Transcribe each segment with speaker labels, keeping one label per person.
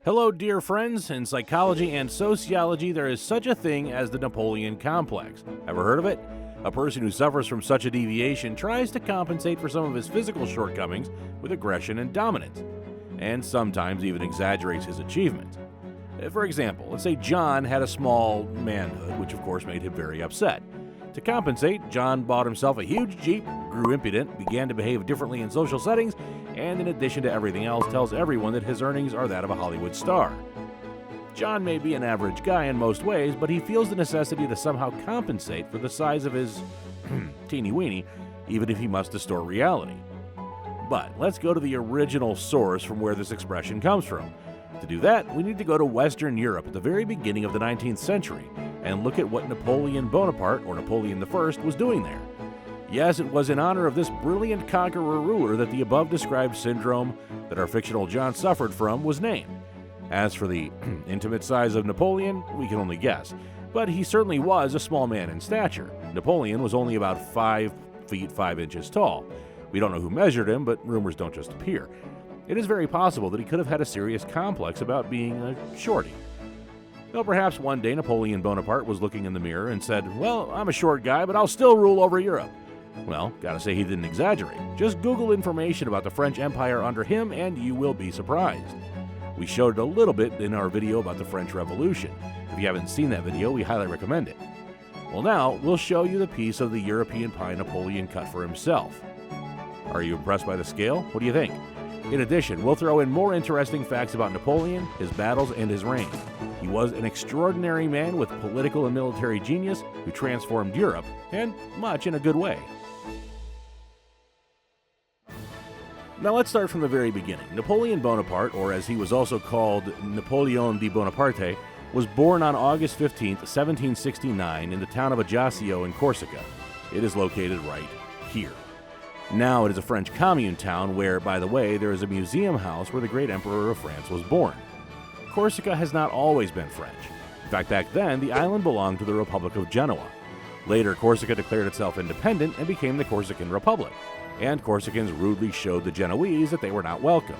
Speaker 1: Hello, dear friends. In psychology and sociology, there is such a thing as the Napoleon complex. Ever heard of it? A person who suffers from such a deviation tries to compensate for some of his physical shortcomings with aggression and dominance, and sometimes even exaggerates his achievements. For example, let's say John had a small manhood, which of course made him very upset. To compensate, John bought himself a huge Jeep, grew impudent, began to behave differently in social settings, and in addition to everything else, tells everyone that his earnings are that of a Hollywood star. John may be an average guy in most ways, but he feels the necessity to somehow compensate for the size of his teeny weenie, even if he must distort reality. But let's go to the original source from where this expression comes from. To do that, we need to go to Western Europe at the very beginning of the 19th century and look at what Napoleon Bonaparte, or Napoleon I, was doing there. Yes, it was in honor of this brilliant conqueror-ruler that the above-described syndrome that our fictional John suffered from was named. As for the intimate size of Napoleon, we can only guess, but he certainly was a small man in stature. Napoleon was only about 5 feet 5 inches tall. We don't know who measured him, but rumors don't just appear. It is very possible that he could have had a serious complex about being a shortie. Well, perhaps one day Napoleon Bonaparte was looking in the mirror and said, "Well, I'm a short guy, but I'll still rule over Europe." Well, gotta say he didn't exaggerate. Just Google information about the French Empire under him and you will be surprised. We showed it a little bit in our video about the French Revolution. If you haven't seen that video, we highly recommend it. Well, now we'll show you the piece of the European pie Napoleon cut for himself. Are you impressed by the scale? What do you think? In addition, we'll throw in more interesting facts about Napoleon, his battles, and his reign. He was an extraordinary man with political and military genius who transformed Europe, and much in a good way. Now let's start from the very beginning. Napoleon Bonaparte, or as he was also called Napoleon Bonaparte, was born on August 15, 1769 in the town of Ajaccio in Corsica. It is located right here. Now it is a French commune town where, by the way, there is a museum house where the great emperor of France was born. Corsica has not always been French. In fact, back then, the island belonged to the Republic of Genoa. Later, Corsica declared itself independent and became the Corsican Republic, and Corsicans rudely showed the Genoese that they were not welcome.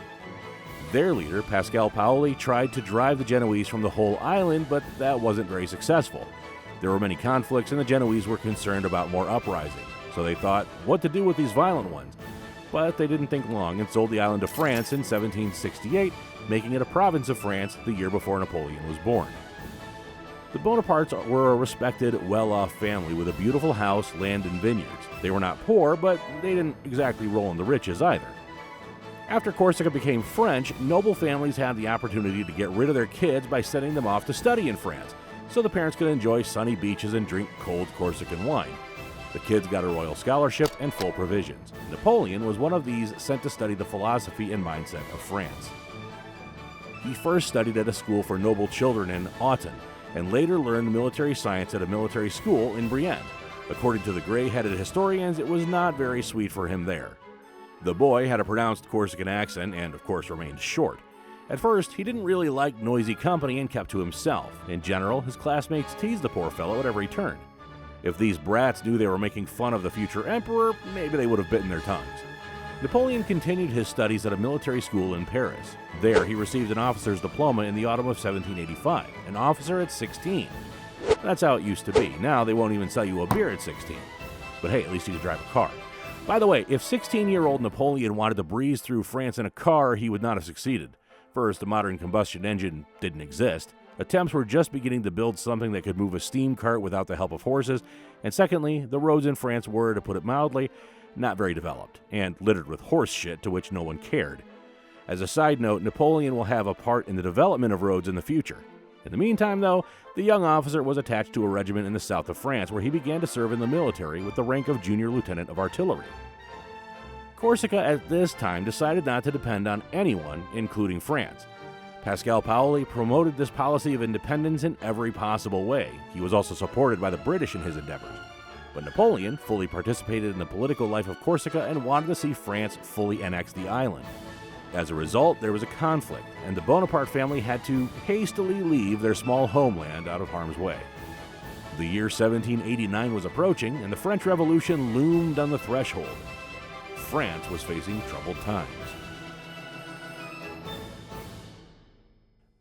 Speaker 1: Their leader, Pascal Paoli, tried to drive the Genoese from the whole island, but that wasn't very successful. There were many conflicts, and the Genoese were concerned about more uprising. So they thought what to do with these violent ones. But they didn't think long and sold the island to France in 1768, making it a province of France the year before Napoleon was born. The Bonapartes were a respected, well-off family with a beautiful house, land, and vineyards. They were not poor, but they didn't exactly roll in the riches either. After Corsica became French, noble families had the opportunity to get rid of their kids by sending them off to study in France, so the parents could enjoy sunny beaches and drink cold Corsican wine. The kids got a royal scholarship and full provisions. Napoleon was one of these sent to study the philosophy and mindset of France. He first studied at a school for noble children in Autun, and later learned military science at a military school in Brienne. According to the gray-headed historians, it was not very sweet for him there. The boy had a pronounced Corsican accent and, of course, remained short. At first, he didn't really like noisy company and kept to himself. In general, his classmates teased the poor fellow at every turn. If these brats knew they were making fun of the future emperor, maybe they would have bitten their tongues. Napoleon continued his studies at a military school in Paris. There, he received an officer's diploma in the autumn of 1785, an officer at 16. That's how it used to be. Now they won't even sell you a beer at 16. But hey, at least you can drive a car. By the way, if 16-year-old Napoleon wanted to breeze through France in a car, he would not have succeeded. First, the modern combustion engine didn't exist. Attempts were just beginning to build something that could move a steam cart without the help of horses, and secondly, the roads in France were, to put it mildly, not very developed, and littered with horse shit to which no one cared. As a side note, Napoleon will have a part in the development of roads in the future. In the meantime, though, the young officer was attached to a regiment in the south of France where he began to serve in the military with the rank of junior lieutenant of artillery. Corsica at this time decided not to depend on anyone, including France. Pascal Paoli promoted this policy of independence in every possible way. He was also supported by the British in his endeavors. But Napoleon fully participated in the political life of Corsica and wanted to see France fully annex the island. As a result, there was a conflict, and the Bonaparte family had to hastily leave their small homeland out of harm's way. The year 1789 was approaching, and the French Revolution loomed on the threshold. France was facing troubled times.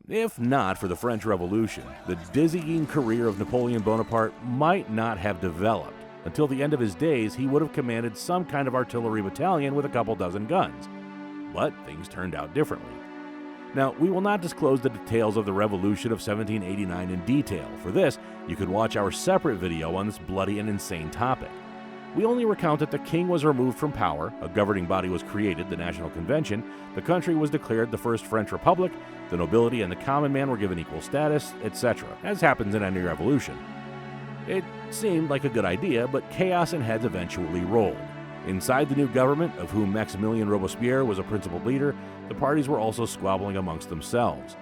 Speaker 1: If not for the French Revolution, the dizzying career of Napoleon Bonaparte might not have developed. Until the end of his days, he would have commanded some kind of artillery battalion with a couple dozen guns. But things turned out differently. Now, we will not disclose the details of the Revolution of 1789 in detail. For this, you could watch our separate video on this bloody and insane topic. We only recount that the king was removed from power, a governing body was created, the National Convention, the country was declared the First French Republic, the nobility and the common man were given equal status, etc., as happens in any revolution. It seemed like a good idea, but chaos and heads eventually rolled. Inside the new government, of whom Maximilien Robespierre was a principal leader, the parties were also squabbling amongst themselves.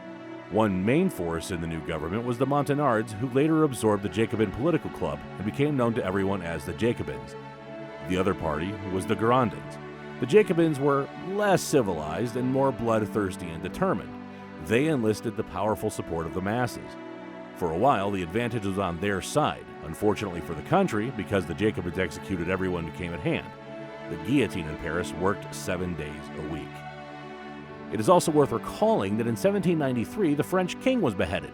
Speaker 1: One main force in the new government was the Montagnards, who later absorbed the Jacobin political club and became known to everyone as the Jacobins. The other party was the Girondins. The Jacobins were less civilized and more bloodthirsty and determined. They enlisted the powerful support of the masses. For a while, the advantage was on their side. Unfortunately for the country, because the Jacobins executed everyone who came at hand. The guillotine in Paris worked 7 days a week. It is also worth recalling that in 1793, the French king was beheaded.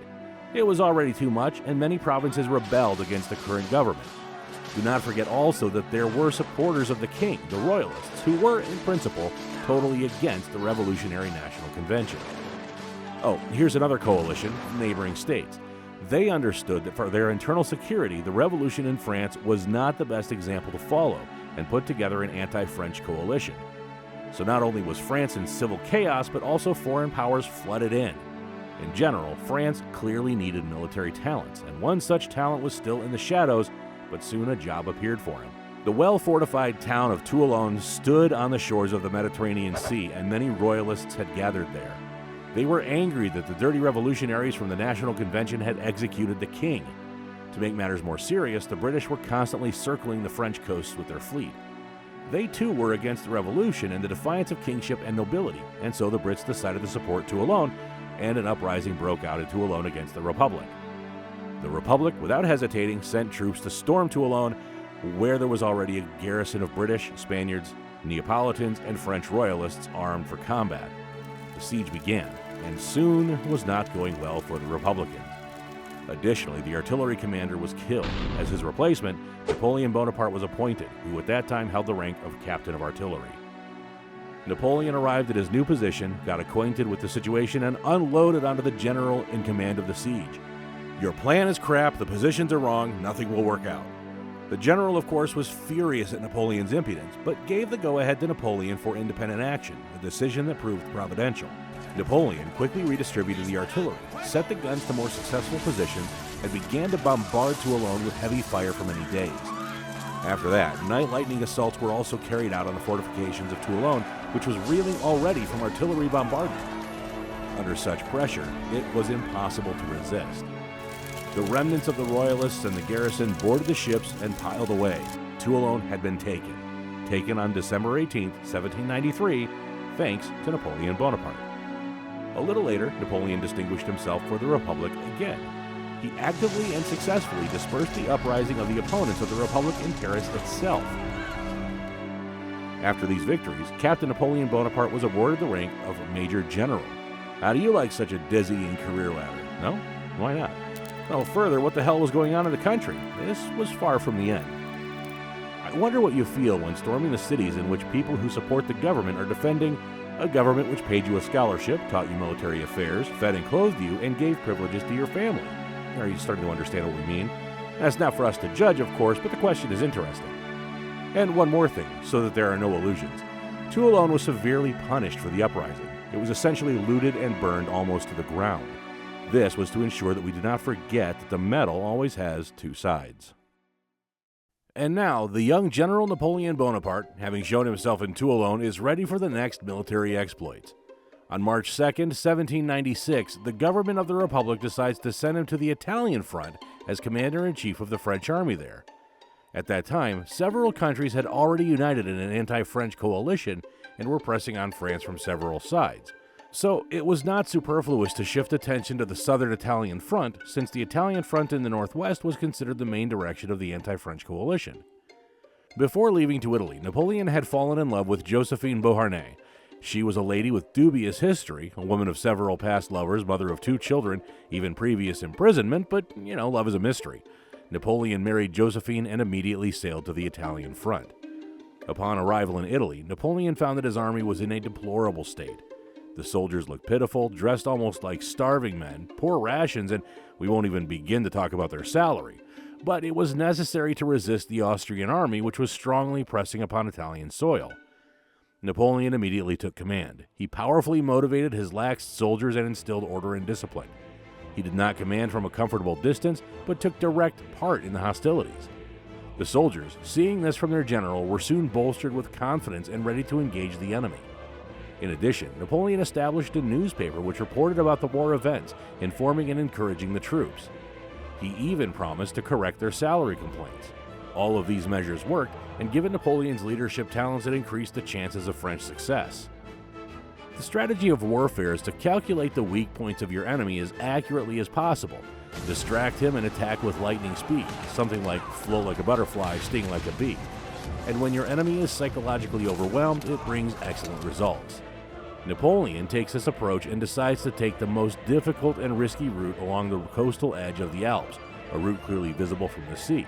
Speaker 1: It was already too much, and many provinces rebelled against the current government. Do not forget also that there were supporters of the king, the royalists, who were, in principle, totally against the Revolutionary National Convention. Oh, here's another coalition, neighboring states. They understood that for their internal security, the revolution in France was not the best example to follow, and put together an anti-French coalition. So not only was France in civil chaos, but also foreign powers flooded in. In general, France clearly needed military talents, and one such talent was still in the shadows, but soon a job appeared for him. The well-fortified town of Toulon stood on the shores of the Mediterranean Sea, and many royalists had gathered there. They were angry that the dirty revolutionaries from the National Convention had executed the king. To make matters more serious, the British were constantly circling the French coasts with their fleet. They too were against the revolution and the defiance of kingship and nobility, and so the Brits decided to support Toulon, and an uprising broke out in Toulon against the Republic. The Republic, without hesitating, sent troops to storm Toulon, where there was already a garrison of British, Spaniards, Neapolitans, and French royalists armed for combat. The siege began, and soon was not going well for the Republicans. Additionally, the artillery commander was killed. As his replacement, Napoleon Bonaparte was appointed, who at that time held the rank of captain of artillery. Napoleon arrived at his new position, got acquainted with the situation, and unloaded onto the general in command of the siege. "Your plan is crap, the positions are wrong, nothing will work out." The general, of course, was furious at Napoleon's impudence, but gave the go-ahead to Napoleon for independent action, a decision that proved providential. Napoleon quickly redistributed the artillery, set the guns to more successful positions, and began to bombard Toulon with heavy fire for many days. After that, night lightning assaults were also carried out on the fortifications of Toulon, which was reeling already from artillery bombardment. Under such pressure, it was impossible to resist. The remnants of the royalists and the garrison boarded the ships and piled away. Toulon had been taken on December 18, 1793, thanks to Napoleon Bonaparte. A little later, Napoleon distinguished himself for the Republic again. He actively and successfully dispersed the uprising of the opponents of the Republic in Paris itself. After these victories, Captain Napoleon Bonaparte was awarded the rank of Major General. How do you like such a dizzying career ladder? No? Why not? Well, further, what the hell was going on in the country? This was far from the end. I wonder what you feel when storming the cities in which people who support the government are defending a government which paid you a scholarship, taught you military affairs, fed and clothed you, and gave privileges to your family. Are you starting to understand what we mean? That's not for us to judge, of course, but the question is interesting. And one more thing, so that there are no illusions. Toulon was severely punished for the uprising. It was essentially looted and burned almost to the ground. This was to ensure that we do not forget that the medal always has two sides. And now, the young General Napoleon Bonaparte, having shown himself in Toulon, is ready for the next military exploits. On March 2nd, 1796, the government of the Republic decides to send him to the Italian front as commander-in-chief of the French army there. At that time, several countries had already united in an anti-French coalition and were pressing on France from several sides. So it was not superfluous to shift attention to the southern Italian front, since the Italian front in the northwest was considered the main direction of the anti-French coalition. Before leaving to Italy, Napoleon had fallen in love with Josephine Beauharnais. She was a lady with dubious history, a woman of several past lovers, mother of 2 children, even previous imprisonment, but, love is a mystery. Napoleon married Josephine and immediately sailed to the Italian front. Upon arrival in Italy, Napoleon found that his army was in a deplorable state. The soldiers looked pitiful, dressed almost like starving men, poor rations, and we won't even begin to talk about their salary. But it was necessary to resist the Austrian army, which was strongly pressing upon Italian soil. Napoleon immediately took command. He powerfully motivated his lax soldiers and instilled order and discipline. He did not command from a comfortable distance, but took direct part in the hostilities. The soldiers, seeing this from their general, were soon bolstered with confidence and ready to engage the enemy. In addition, Napoleon established a newspaper which reported about the war events, informing and encouraging the troops. He even promised to correct their salary complaints. All of these measures worked, and given Napoleon's leadership talents, it increased the chances of French success. The strategy of warfare is to calculate the weak points of your enemy as accurately as possible, distract him and attack with lightning speed, something like float like a butterfly, sting like a bee. And when your enemy is psychologically overwhelmed, it brings excellent results. Napoleon takes this approach and decides to take the most difficult and risky route along the coastal edge of the Alps, a route clearly visible from the sea.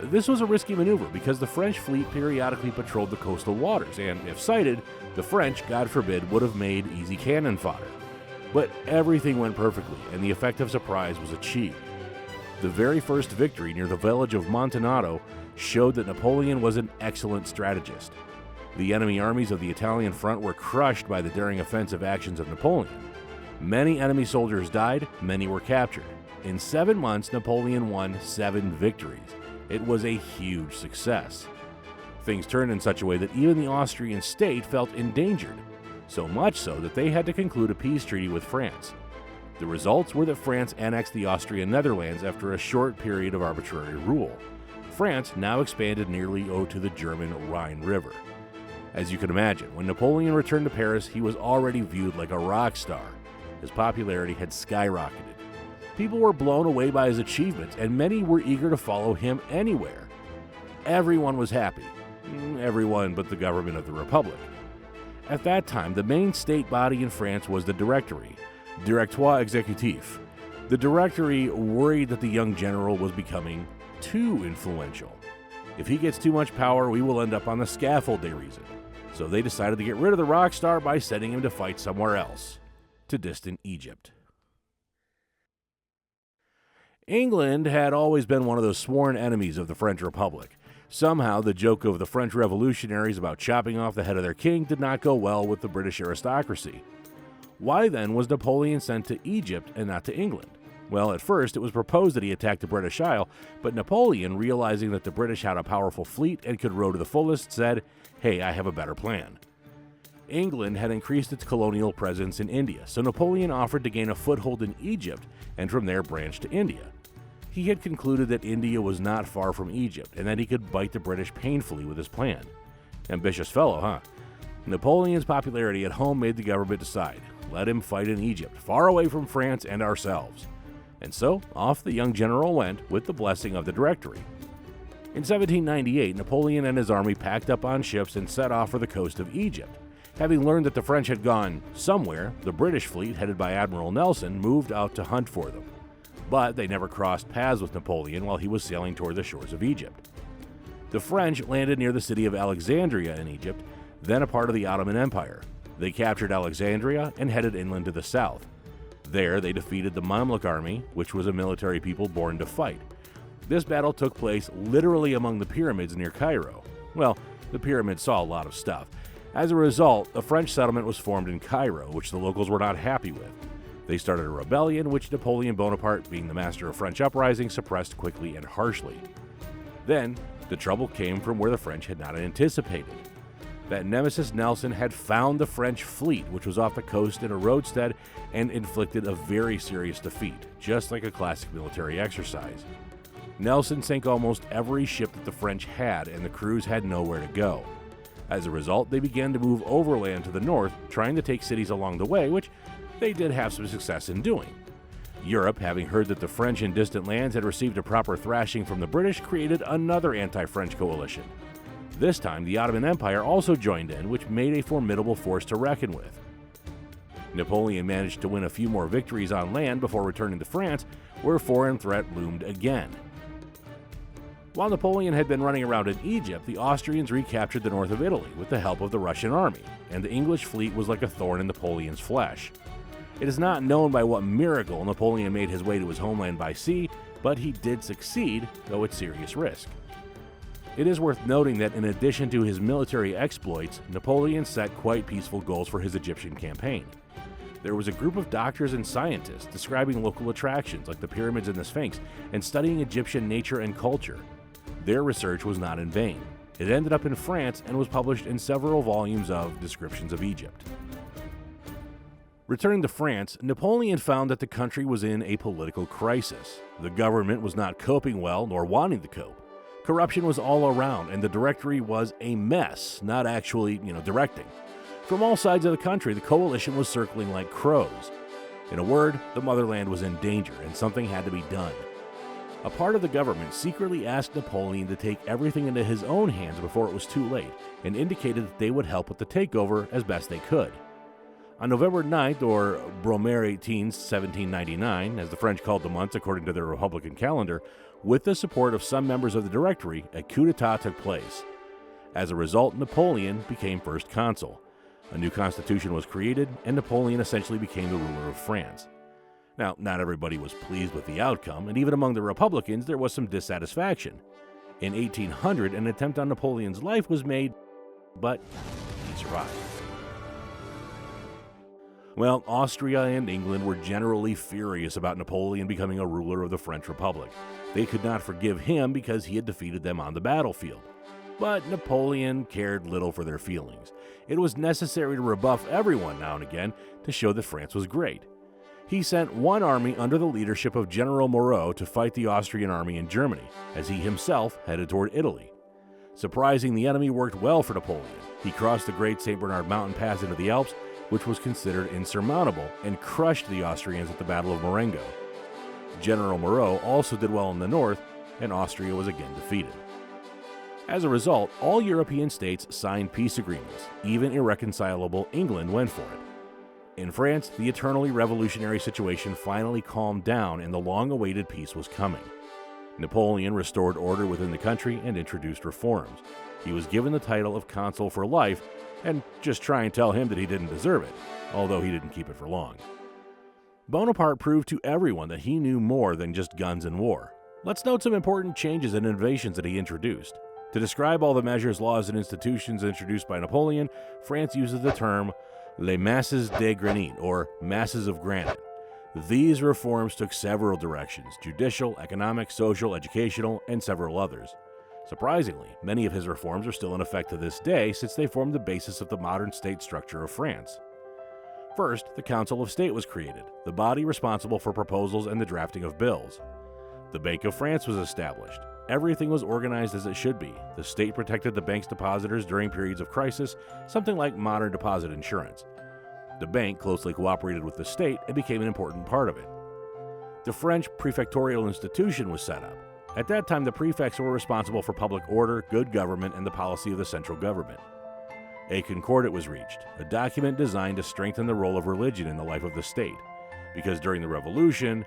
Speaker 1: This was a risky maneuver because the French fleet periodically patrolled the coastal waters, and if sighted, the French, God forbid, would have made easy cannon fodder. But everything went perfectly, and the effect of surprise was achieved. The very first victory near the village of Montenato showed that Napoleon was an excellent strategist. The enemy armies of the Italian front were crushed by the daring offensive actions of Napoleon. Many enemy soldiers died, many were captured. In 7 months, Napoleon won 7 victories. It was a huge success. Things turned in such a way that even the Austrian state felt endangered, so much so that they had to conclude a peace treaty with France. The results were that France annexed the Austrian Netherlands after a short period of arbitrary rule. France now expanded nearly to the German Rhine River. As you can imagine, when Napoleon returned to Paris, he was already viewed like a rock star. His popularity had skyrocketed. People were blown away by his achievements, and many were eager to follow him anywhere. Everyone was happy. Everyone but the government of the Republic. At that time, the main state body in France was the Directory, Directoire Exécutif. The Directory worried that the young general was becoming too influential. If he gets too much power, we will end up on the scaffold, they reasoned. So they decided to get rid of the rock star by sending him to fight somewhere else, to distant Egypt. England had always been one of the sworn enemies of the French Republic. Somehow, the joke of the French revolutionaries about chopping off the head of their king did not go well with the British aristocracy. Why then was Napoleon sent to Egypt and not to England? Well, at first it was proposed that he attack the British Isle, but Napoleon, realizing that the British had a powerful fleet and could row to the fullest, said, "Hey, I have a better plan." England had increased its colonial presence in India, so Napoleon offered to gain a foothold in Egypt and from there branch to India. He had concluded that India was not far from Egypt and that he could bite the British painfully with his plan. Ambitious fellow, huh? Napoleon's popularity at home made the government decide, let him fight in Egypt, far away from France and ourselves. And so, off the young general went with the blessing of the Directory. In 1798, Napoleon and his army packed up on ships and set off for the coast of Egypt. Having learned that the French had gone somewhere, the British fleet, headed by Admiral Nelson, moved out to hunt for them. But they never crossed paths with Napoleon while he was sailing toward the shores of Egypt. The French landed near the city of Alexandria in Egypt, then a part of the Ottoman Empire. They captured Alexandria and headed inland to the south. There, they defeated the Mamluk army, which was a military people born to fight. This battle took place literally among the pyramids near Cairo. Well, the pyramids saw a lot of stuff. As a result, a French settlement was formed in Cairo, which the locals were not happy with. They started a rebellion, which Napoleon Bonaparte, being the master of French uprising, suppressed quickly and harshly. Then, the trouble came from where the French had not anticipated. That nemesis Nelson had found the French fleet, which was off the coast in a roadstead, and inflicted a very serious defeat, just like a classic military exercise. Nelson sank almost every ship that the French had, and the crews had nowhere to go. As a result, they began to move overland to the north, trying to take cities along the way, which they did have some success in doing. Europe, having heard that the French in distant lands had received a proper thrashing from the British, created another anti-French coalition. This time, the Ottoman Empire also joined in, which made a formidable force to reckon with. Napoleon managed to win a few more victories on land before returning to France, where a foreign threat loomed again. While Napoleon had been running around in Egypt, the Austrians recaptured the north of Italy with the help of the Russian army, and the English fleet was like a thorn in Napoleon's flesh. It is not known by what miracle Napoleon made his way to his homeland by sea, but he did succeed, though at serious risk. It is worth noting that in addition to his military exploits, Napoleon set quite peaceful goals for his Egyptian campaign. There was a group of doctors and scientists describing local attractions like the pyramids and the Sphinx and studying Egyptian nature and culture. Their research was not in vain. It ended up in France and was published in several volumes of Descriptions of Egypt. Returning to France, Napoleon found that the country was in a political crisis. The government was not coping well nor wanting to cope. Corruption was all around, and the Directory was a mess, not actually, directing. From all sides of the country, the coalition was circling like crows. In a word, the motherland was in danger, and something had to be done. A part of the government secretly asked Napoleon to take everything into his own hands before it was too late, and indicated that they would help with the takeover as best they could. On November 9th, or Brumaire 18, 1799, as the French called the months according to their Republican calendar, with the support of some members of the Directory, a coup d'etat took place. As a result, Napoleon became first consul. A new constitution was created, and Napoleon essentially became the ruler of France. Now, not everybody was pleased with the outcome, and even among the Republicans there was some dissatisfaction. In 1800, an attempt on Napoleon's life was made, but he survived. Well, Austria and England were generally furious about Napoleon becoming a ruler of the French Republic. They could not forgive him because he had defeated them on the battlefield. But Napoleon cared little for their feelings. It was necessary to rebuff everyone now and again to show that France was great. He sent one army under the leadership of General Moreau to fight the Austrian army in Germany, as he himself headed toward Italy. Surprising the enemy worked well for Napoleon. He crossed the Great St. Bernard Mountain Pass into the Alps, which was considered insurmountable, and crushed the Austrians at the Battle of Marengo. General Moreau also did well in the north, and Austria was again defeated. As a result, all European states signed peace agreements. Even irreconcilable England went for it. In France, the eternally revolutionary situation finally calmed down and the long-awaited peace was coming. Napoleon restored order within the country and introduced reforms. He was given the title of consul for life, and just try and tell him that he didn't deserve it, although he didn't keep it for long. Bonaparte proved to everyone that he knew more than just guns and war. Let's note some important changes and innovations that he introduced. To describe all the measures, laws, and institutions introduced by Napoleon, France uses the term les masses de granit, or masses of granite. These reforms took several directions: judicial, economic, social, educational, and several others. Surprisingly, many of his reforms are still in effect to this day, since they form the basis of the modern state structure of France. First, the Council of State was created, the body responsible for proposals and the drafting of bills. The Bank of France was established. Everything was organized as it should be. The state protected the bank's depositors during periods of crisis, something like modern deposit insurance. The bank closely cooperated with the state and became an important part of it. The French prefectorial institution was set up. At that time, the prefects were responsible for public order, good government, and the policy of the central government. A concordat was reached, a document designed to strengthen the role of religion in the life of the state, because during the Revolution,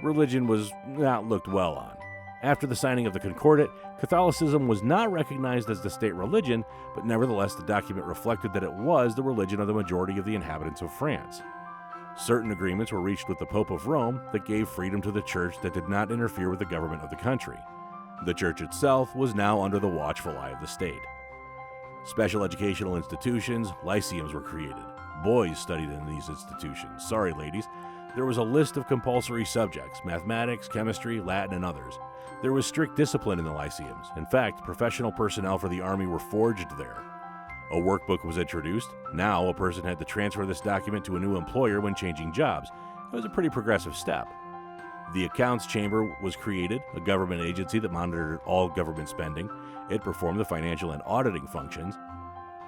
Speaker 1: religion was not looked well on. After the signing of the concordat, Catholicism was not recognized as the state religion, but nevertheless the document reflected that it was the religion of the majority of the inhabitants of France. Certain agreements were reached with the Pope of Rome that gave freedom to the church that did not interfere with the government of the country. The church itself was now under the watchful eye of the state. Special educational institutions, lyceums, were created. Boys studied in these institutions. Sorry, ladies. There was a list of compulsory subjects: mathematics, chemistry, Latin, and others. There was strict discipline in the lyceums. In fact, professional personnel for the army were forged there. A workbook was introduced. Now, a person had to transfer this document to a new employer when changing jobs. It was a pretty progressive step. The Accounts Chamber was created, a government agency that monitored all government spending. It performed the financial and auditing functions.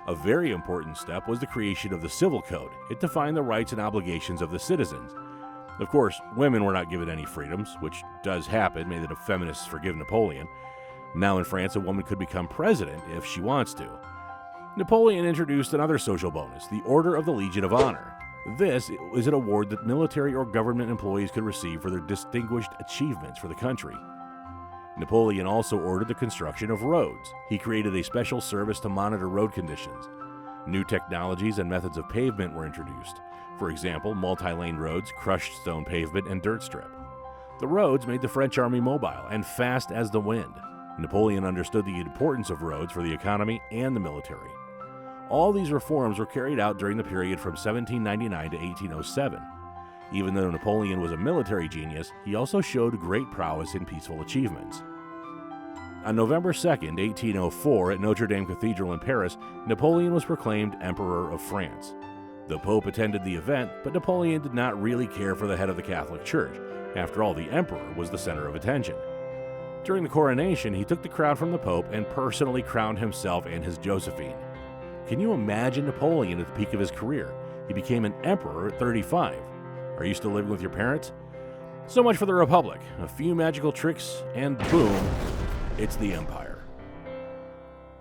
Speaker 1: A very important step was the creation of the Civil Code. It defined the rights and obligations of the citizens. Of course, women were not given any freedoms, which does happen. May the feminists forgive Napoleon. Now in France, a woman could become president if she wants to. Napoleon introduced another social bonus, the Order of the Legion of Honor. This is an award that military or government employees could receive for their distinguished achievements for the country. Napoleon also ordered the construction of roads. He created a special service to monitor road conditions. New technologies and methods of pavement were introduced. For example, multi-lane roads, crushed stone pavement, and dirt strip. The roads made the French army mobile and fast as the wind. Napoleon understood the importance of roads for the economy and the military. All these reforms were carried out during the period from 1799 to 1807. Even though Napoleon was a military genius, he also showed great prowess in peaceful achievements. On November 2, 1804, at Notre Dame Cathedral in Paris, Napoleon was proclaimed Emperor of France. The Pope attended the event, but Napoleon did not really care for the head of the Catholic Church. After all, the Emperor was the center of attention. During the coronation, he took the crown from the Pope and personally crowned himself and his Josephine. Can you imagine Napoleon at the peak of his career? He became an emperor at 35. Are you still living with your parents? So much for the Republic. A few magical tricks, and boom, it's the Empire.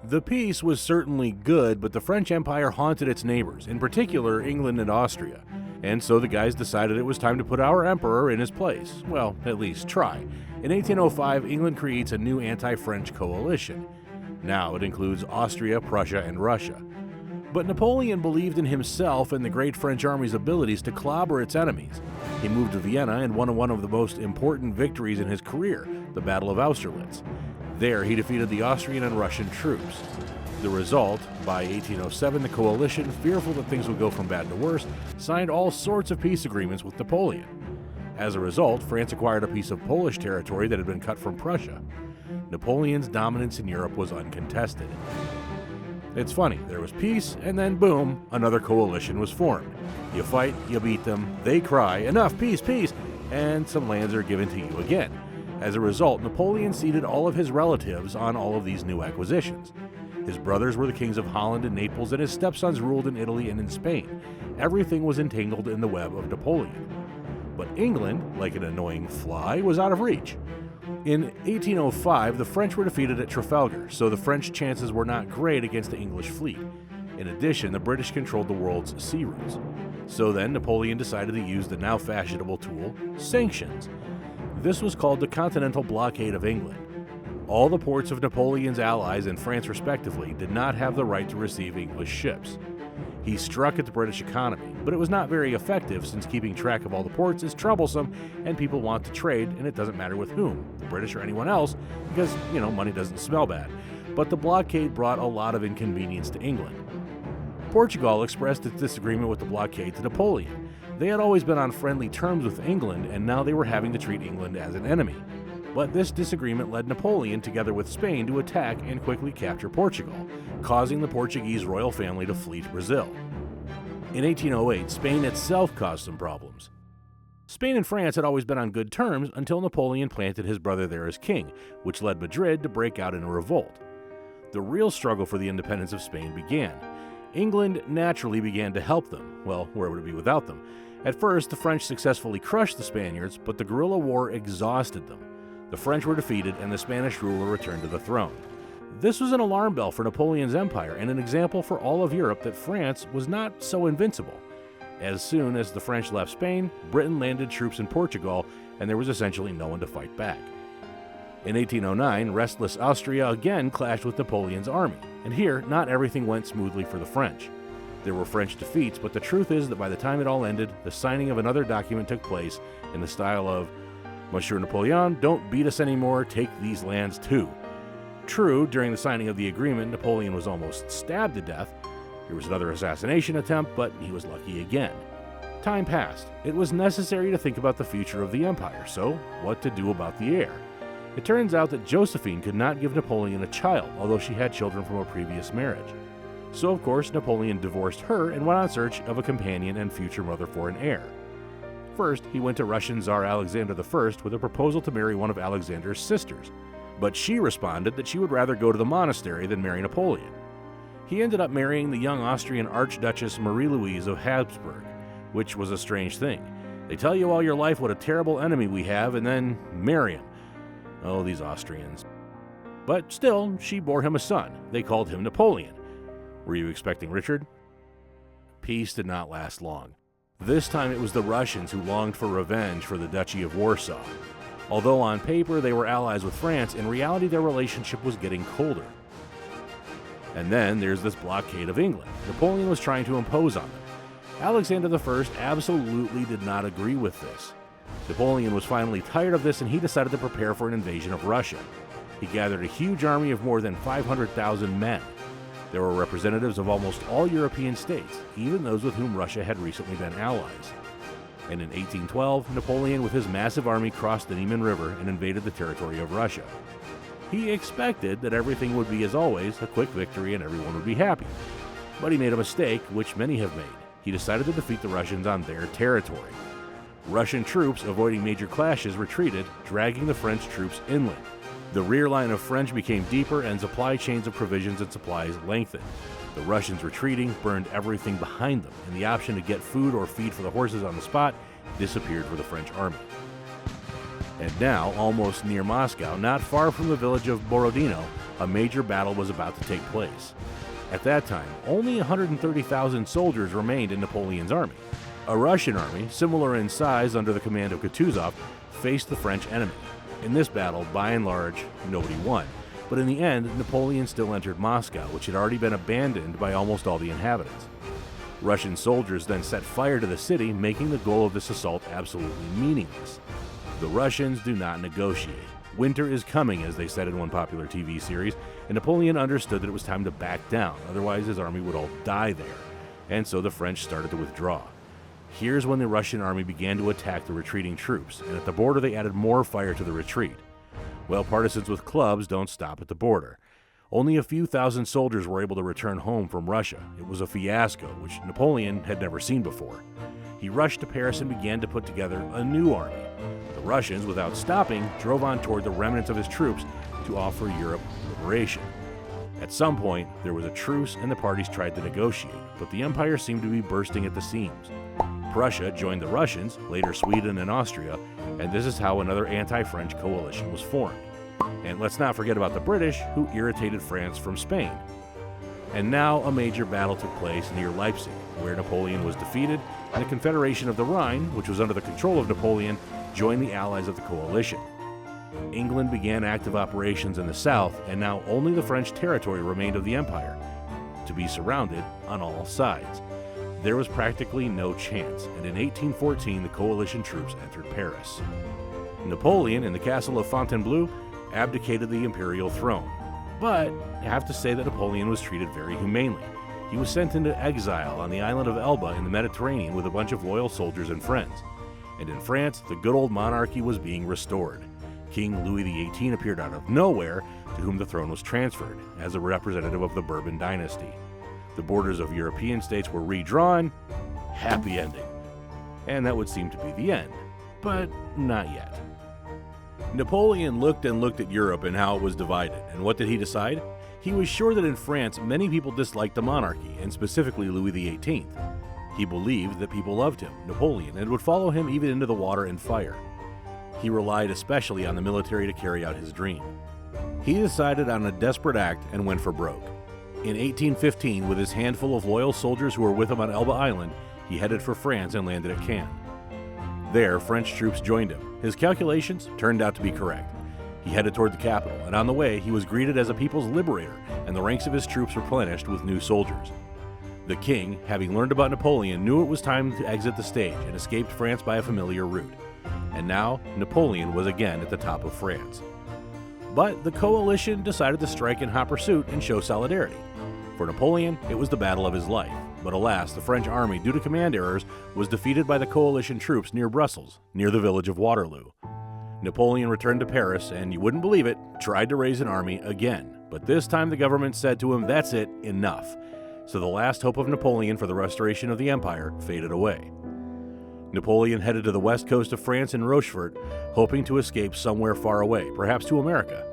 Speaker 1: The peace was certainly good, but the French Empire haunted its neighbors, in particular England and Austria. And so the guys decided it was time to put our emperor in his place. Well, at least try. In 1805, England creates a new anti-French coalition. Now it includes Austria, Prussia, and Russia. But Napoleon believed in himself and the great French army's abilities to clobber its enemies. He moved to Vienna and won one of the most important victories in his career, the Battle of Austerlitz. There, he defeated the Austrian and Russian troops. The result, by 1807, the coalition, fearful that things would go from bad to worse, signed all sorts of peace agreements with Napoleon. As a result, France acquired a piece of Polish territory that had been cut from Prussia. Napoleon's dominance in Europe was uncontested. It's funny, there was peace, and then boom, another coalition was formed. You fight, you beat them, they cry, enough, peace, peace, and some lands are given to you again. As a result, Napoleon ceded all of his relatives on all of these new acquisitions. His brothers were the kings of Holland and Naples, and his stepsons ruled in Italy and in Spain. Everything was entangled in the web of Napoleon. But England, like an annoying fly, was out of reach. In 1805, the French were defeated at Trafalgar, so the French chances were not great against the English fleet. In addition, the British controlled the world's sea routes. So then Napoleon decided to use the now fashionable tool, sanctions. This was called the Continental Blockade of England. All the ports of Napoleon's allies and France respectively did not have the right to receive English ships. He struck at the British economy, but it was not very effective since keeping track of all the ports is troublesome and people want to trade, and it doesn't matter with whom, the British or anyone else, because, money doesn't smell bad. But the blockade brought a lot of inconvenience to England. Portugal expressed its disagreement with the blockade to Napoleon. They had always been on friendly terms with England, and now they were having to treat England as an enemy. But this disagreement led Napoleon, together with Spain, to attack and quickly capture Portugal, causing the Portuguese royal family to flee to Brazil. In 1808, Spain itself caused some problems. Spain and France had always been on good terms until Napoleon planted his brother there as king, which led Madrid to break out in a revolt. The real struggle for the independence of Spain began. England naturally began to help them. Well, where would it be without them? At first, the French successfully crushed the Spaniards, but the guerrilla war exhausted them. The French were defeated, and the Spanish ruler returned to the throne. This was an alarm bell for Napoleon's empire and an example for all of Europe that France was not so invincible. As soon as the French left Spain, Britain landed troops in Portugal, and there was essentially no one to fight back. In 1809, restless Austria again clashed with Napoleon's army, and here, not everything went smoothly for the French. There were French defeats, but the truth is that by the time it all ended, the signing of another document took place in the style of, Monsieur Napoleon, don't beat us anymore, take these lands too. True, during the signing of the agreement, Napoleon was almost stabbed to death. There was another assassination attempt, but he was lucky again. Time passed. It was necessary to think about the future of the empire, so what to do about the heir? It turns out that Josephine could not give Napoleon a child, although she had children from a previous marriage. So, of course, Napoleon divorced her and went on search of a companion and future mother for an heir. First, he went to Russian Tsar Alexander I with a proposal to marry one of Alexander's sisters, but she responded that she would rather go to the monastery than marry Napoleon. He ended up marrying the young Austrian Archduchess Marie-Louise of Habsburg, which was a strange thing. They tell you all your life what a terrible enemy we have and then marry him. Oh, these Austrians. But still, she bore him a son. They called him Napoleon. Were you expecting Richard? Peace did not last long. This time it was the Russians who longed for revenge for the Duchy of Warsaw. Although on paper they were allies with France, in reality their relationship was getting colder. And then there's this blockade of England. Napoleon was trying to impose on them. Alexander I absolutely did not agree with this. Napoleon was finally tired of this and he decided to prepare for an invasion of Russia. He gathered a huge army of more than 500,000 men. There were representatives of almost all European states, even those with whom Russia had recently been allies. And in 1812, Napoleon with his massive army crossed the Niemen River and invaded the territory of Russia. He expected that everything would be as always, a quick victory and everyone would be happy. But he made a mistake, which many have made. He decided to defeat the Russians on their territory. Russian troops, avoiding major clashes, retreated, dragging the French troops inland. The rear line of French became deeper and supply chains of provisions and supplies lengthened. The Russians retreating burned everything behind them, and the option to get food or feed for the horses on the spot disappeared for the French army. And now, almost near Moscow, not far from the village of Borodino, a major battle was about to take place. At that time, only 130,000 soldiers remained in Napoleon's army. A Russian army, similar in size under the command of Kutuzov, faced the French enemy. In this battle, by and large, nobody won. But in the end, Napoleon still entered Moscow, which had already been abandoned by almost all the inhabitants. Russian soldiers then set fire to the city, making the goal of this assault absolutely meaningless. The Russians do not negotiate. Winter is coming, as they said in one popular TV series, and Napoleon understood that it was time to back down, otherwise his army would all die there. And so the French started to withdraw. Here's when the Russian army began to attack the retreating troops, and at the border they added more fire to the retreat. Well, partisans with clubs don't stop at the border. Only a few thousand soldiers were able to return home from Russia. It was a fiasco, which Napoleon had never seen before. He rushed to Paris and began to put together a new army. The Russians, without stopping, drove on toward the remnants of his troops to offer Europe liberation. At some point, there was a truce and the parties tried to negotiate, but the empire seemed to be bursting at the seams. Prussia joined the Russians, later Sweden and Austria, and this is how another anti-French coalition was formed. And let's not forget about the British, who irritated France from Spain. And now a major battle took place near Leipzig, where Napoleon was defeated, and the Confederation of the Rhine, which was under the control of Napoleon, joined the allies of the coalition. England began active operations in the south, and now only the French territory remained of the empire, to be surrounded on all sides. There was practically no chance, and in 1814 the coalition troops entered Paris. Napoleon, in the castle of Fontainebleau, abdicated the imperial throne. But I have to say that Napoleon was treated very humanely. He was sent into exile on the island of Elba in the Mediterranean with a bunch of loyal soldiers and friends. And in France, the good old monarchy was being restored. King Louis XVIII appeared out of nowhere, to whom the throne was transferred, as a representative of the Bourbon dynasty. The borders of European states were redrawn. Happy ending. And that would seem to be the end. But not yet. Napoleon looked and looked at Europe and how it was divided, and what did he decide? He was sure that in France many people disliked the monarchy, and specifically Louis XVIII. He believed that people loved him, Napoleon, and would follow him even into the water and fire. He relied especially on the military to carry out his dream. He decided on a desperate act and went for broke. In 1815, with his handful of loyal soldiers who were with him on Elba Island, he headed for France and landed at Cannes. There, French troops joined him. His calculations turned out to be correct. He headed toward the capital, and on the way, he was greeted as a people's liberator, and the ranks of his troops replenished with new soldiers. The king, having learned about Napoleon, knew it was time to exit the stage and escaped France by a familiar route. And now, Napoleon was again at the top of France. But the coalition decided to strike in hot pursuit and show solidarity. For Napoleon, it was the battle of his life. But alas, the French army, due to command errors, was defeated by the coalition troops near Brussels, near the village of Waterloo. Napoleon returned to Paris and, you wouldn't believe it, tried to raise an army again. But this time the government said to him, "That's it, enough." So the last hope of Napoleon for the restoration of the empire faded away. Napoleon headed to the west coast of France in Rochefort, hoping to escape somewhere far away, perhaps to America.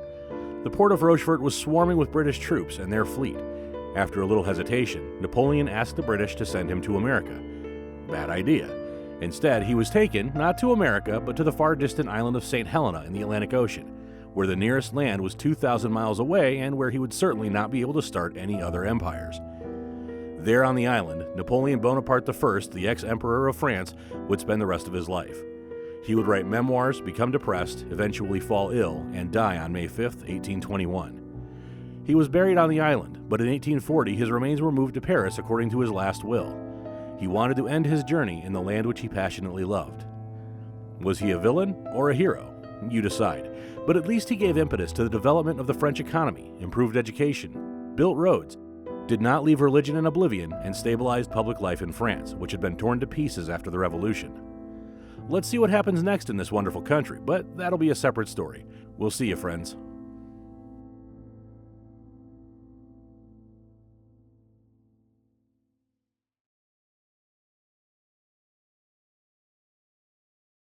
Speaker 1: The port of Rochefort was swarming with British troops and their fleet. After a little hesitation, Napoleon asked the British to send him to America. Bad idea. Instead, he was taken, not to America, but to the far distant island of St. Helena in the Atlantic Ocean, where the nearest land was 2,000 miles away and where he would certainly not be able to start any other empires. There on the island, Napoleon Bonaparte I, the ex-emperor of France, would spend the rest of his life. He would write memoirs, become depressed, eventually fall ill, and die on May 5, 1821. He was buried on the island, but in 1840 his remains were moved to Paris according to his last will. He wanted to end his journey in the land which he passionately loved. Was he a villain or a hero? You decide. But at least he gave impetus to the development of the French economy, improved education, built roads, did not leave religion in oblivion, and stabilized public life in France, which had been torn to pieces after the Revolution. Let's see what happens next in this wonderful country, but that'll be a separate story. We'll see you, friends.